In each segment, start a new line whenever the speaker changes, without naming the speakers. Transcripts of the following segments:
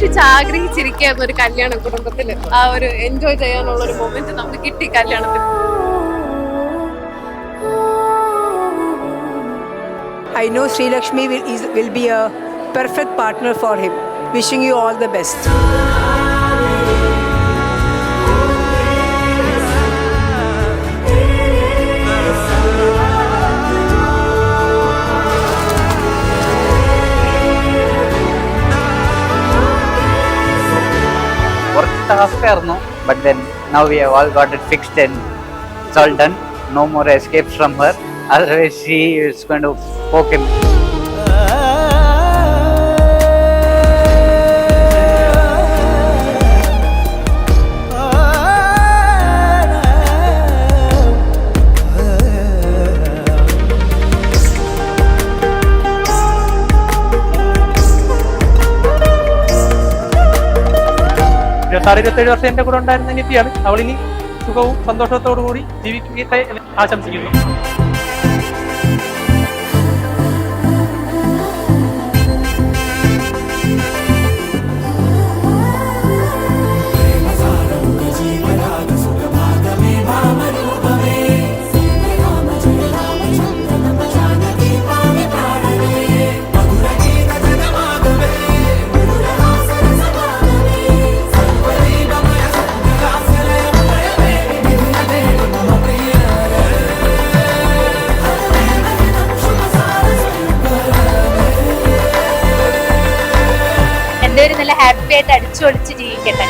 പ്രതീക്ഷിച്ച് ആഗ്രഹിച്ചിരിക്കുന്ന ഒരു കല്യാണം കുടുംബത്തില് ആ ഒരു എൻജോയ് ചെയ്യാനുള്ള ഒരു മൊമെന്റ് നമുക്ക് കിട്ടി കല്യാണത്തിൽ.
I know Sri Lakshmi will be a perfect partner for him. Wishing you all the best.
Task ആയിരുന്നു, but then now we have all got it fixed and it's all done. No more escapes from her, otherwise she is going to poke him.
Sir 27 വർഷം എന്റെ കൂടെ ഉണ്ടായിരുന്ന നിത്യയാണ്. അവളിനി സുഖവും സന്തോഷത്തോടു കൂടി ജീവിക്കട്ടെ എന്ന് ആശംസിക്കുന്നു.
എല്ലാവരും നല്ല ഹാപ്പി ആയിട്ട് അടിച്ചുപൊളിച്ച് ജീവിക്കട്ടെ.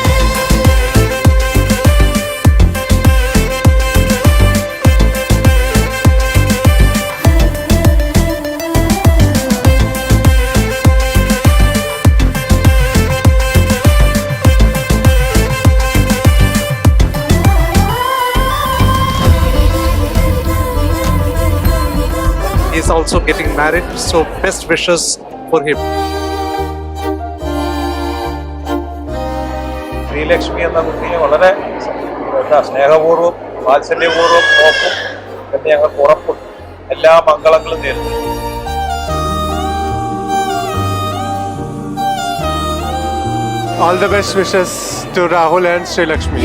He is also getting married, so best wishes for him.
Sreelakshmi എന്ന കുട്ടിയെ വളരെ സ്നേഹപൂർവ്വം വാത്സല്യപൂർവ്വം നോക്കും എന്ന് ഞങ്ങൾക്ക് ഉറപ്പുണ്ട്. എല്ലാ മംഗളങ്ങളും നേരുന്നു.
All the best wishes to Rahul and Sri Lakshmi.